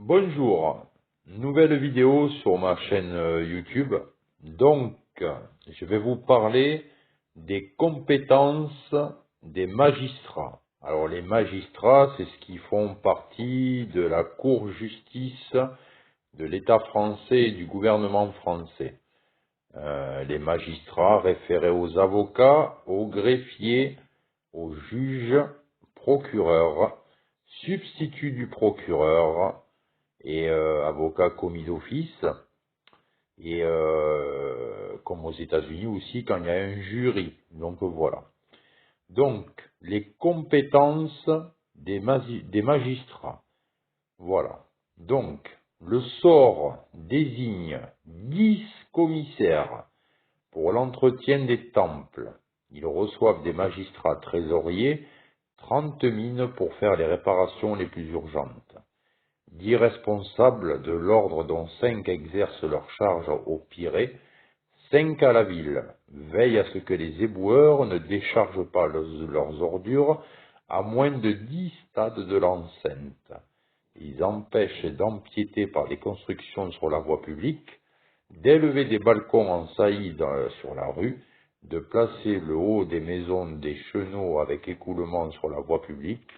Bonjour, nouvelle vidéo sur ma chaîne YouTube. Donc, je vais vous parler des compétences des magistrats. Alors, les magistrats, c'est ce qui font partie de la Cour justice de l'État français et du gouvernement français. Les magistrats référés aux avocats, aux greffiers, aux juges, procureurs, substituts du procureur, et avocat commis d'office, et comme aux États-Unis aussi quand il y a un jury. Donc voilà. Donc les compétences des magistrats. Voilà. Donc le sort désigne 10 commissaires pour l'entretien des temples. Ils reçoivent des magistrats trésoriers, 30 mines pour faire les réparations les plus urgentes. 10 responsables de l'ordre dont 5 exercent leurs charges au Pirée, 5 à la ville, veillent à ce que les éboueurs ne déchargent pas leurs ordures à moins de 10 stades de l'enceinte. Ils empêchent d'empiéter par les constructions sur la voie publique, d'élever des balcons en saillie sur la rue, de placer le haut des maisons des chenaux avec écoulement sur la voie publique.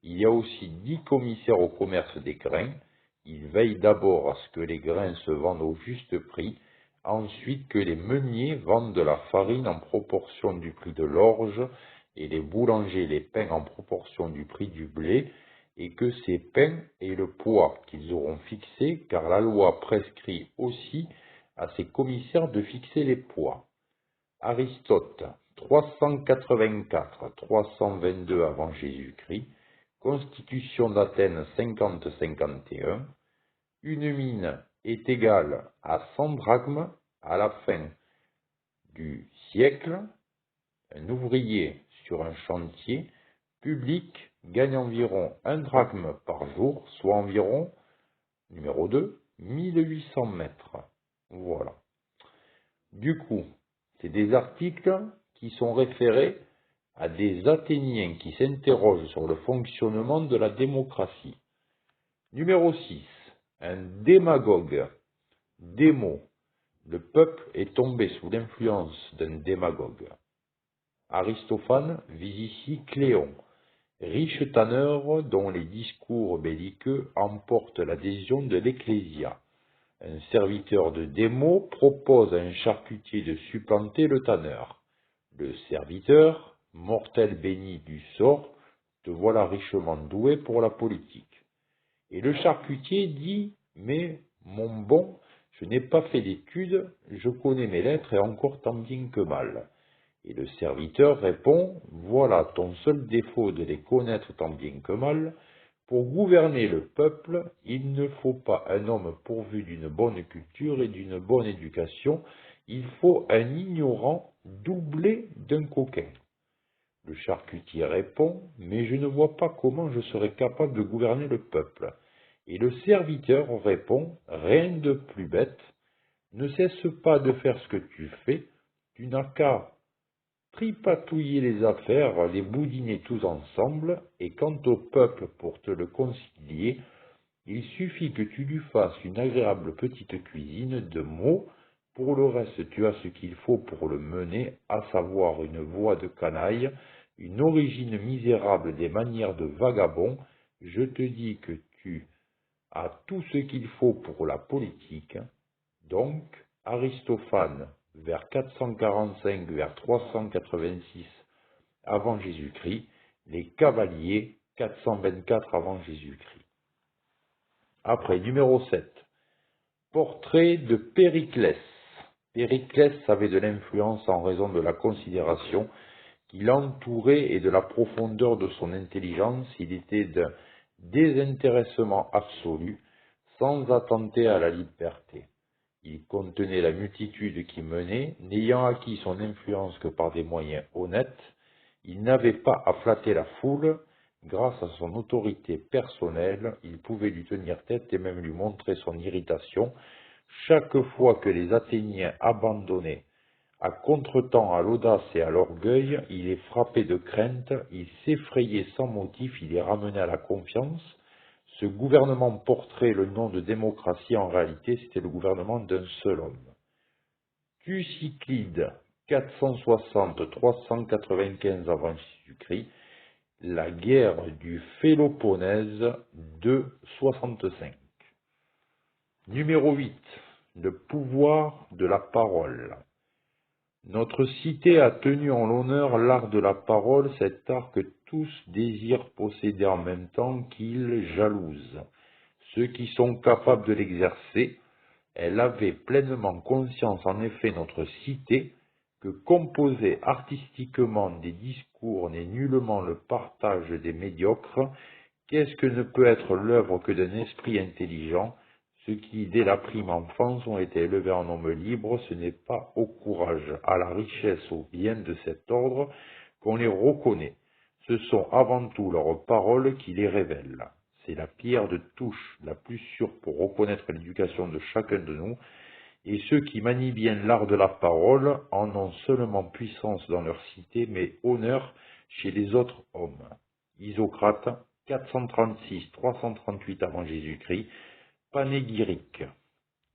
Il y a aussi 10 commissaires au commerce des grains. Ils veillent d'abord à ce que les grains se vendent au juste prix, ensuite que les meuniers vendent de la farine en proportion du prix de l'orge et les boulangers les pains en proportion du prix du blé, et que ces pains aient le poids qu'ils auront fixé, car la loi prescrit aussi à ces commissaires de fixer les poids. Aristote, 384-322 avant Jésus-Christ, Constitution d'Athènes 50-51, une mine est égale à 100 drachmes à la fin du siècle. Un ouvrier sur un chantier public gagne environ 1 drachme par jour, soit environ, numéro 2, 1800 mètres. Voilà. Du coup, c'est des articles qui sont référés à des Athéniens qui s'interrogent sur le fonctionnement de la démocratie. Numéro 6. Un démagogue. Démo. Le peuple est tombé sous l'influence d'un démagogue. Aristophane vise ici Cléon, riche tanneur dont les discours belliqueux emportent l'adhésion de l'Ecclésia. Un serviteur de Démo propose à un charcutier de supplanter le tanneur. Le serviteur, mortel béni du sort, te voilà richement doué pour la politique. Et le charcutier dit, mais mon bon, je n'ai pas fait d'études, je connais mes lettres et encore tant bien que mal. Et le serviteur répond, voilà ton seul défaut de les connaître tant bien que mal. Pour gouverner le peuple, il ne faut pas un homme pourvu d'une bonne culture et d'une bonne éducation, il faut un ignorant doublé d'un coquin. Le charcutier répond, mais je ne vois pas comment je serais capable de gouverner le peuple. Et le serviteur répond, rien de plus bête, ne cesse pas de faire ce que tu fais, tu n'as qu'à tripatouiller les affaires, les boudiner tous ensemble, et quant au peuple pour te le concilier, il suffit que tu lui fasses une agréable petite cuisine de mots, pour le reste tu as ce qu'il faut pour le mener, à savoir une voix de canaille, une origine misérable des manières de vagabond, je te dis que tu as tout ce qu'il faut pour la politique. Donc, Aristophane, vers 445, vers 386 avant Jésus-Christ, les cavaliers, 424 avant Jésus-Christ. Après, numéro 7, portrait de Périclès. Périclès avait de l'influence en raison de la considération qui l'entourait et de la profondeur de son intelligence. Il était d'un désintéressement absolu, sans attenter à la liberté. Il contenait la multitude qui menait, n'ayant acquis son influence que par des moyens honnêtes. Il n'avait pas à flatter la foule. Grâce à son autorité personnelle, il pouvait lui tenir tête et même lui montrer son irritation. Chaque fois que les Athéniens abandonnaient à contretemps à l'audace et à l'orgueil, il les frappait de crainte, il s'effrayait sans motif, il les ramenait à la confiance. Ce gouvernement porterait le nom de démocratie, en réalité, c'était le gouvernement d'un seul homme. Thucydide, 460-395 avant Jésus-Christ, la guerre du Péloponnèse, 265. Numéro 8. Le pouvoir de la parole. Notre cité a tenu en l'honneur l'art de la parole, cet art que tous désirent posséder en même temps qu'ils jalousent. Ceux qui sont capables de l'exercer, elle avait pleinement conscience en effet notre cité que composer artistiquement des discours n'est nullement le partage des médiocres. Qu'est-ce que ne peut être l'œuvre que d'un esprit intelligent? Ceux qui, dès la prime enfance, ont été élevés en hommes libres, ce n'est pas au courage, à la richesse, au bien de cet ordre qu'on les reconnaît. Ce sont avant tout leurs paroles qui les révèlent. C'est la pierre de touche la plus sûre pour reconnaître l'éducation de chacun de nous, et ceux qui manient bien l'art de la parole en ont seulement puissance dans leur cité, mais honneur chez les autres hommes. Isocrate, 436-338 avant Jésus-Christ, panégyrique.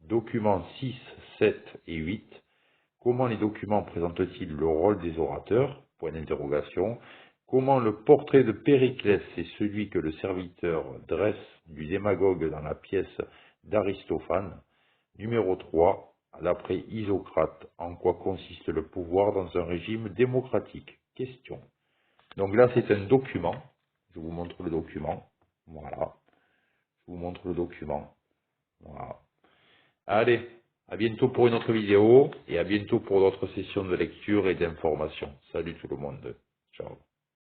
Documents 6, 7 et 8. Comment les documents présentent-ils le rôle des orateurs? Point d'interrogation. Comment le portrait de Périclès est celui que le serviteur dresse du démagogue dans la pièce d'Aristophane? Numéro 3. D'après Isocrate, en quoi consiste le pouvoir dans un régime démocratique? Question. Donc là, c'est un document. Je vous montre le document. Voilà. Je vous montre le document. Voilà. Allez, à bientôt pour une autre vidéo et à bientôt pour d'autres sessions de lecture et d'information. Salut tout le monde. Ciao.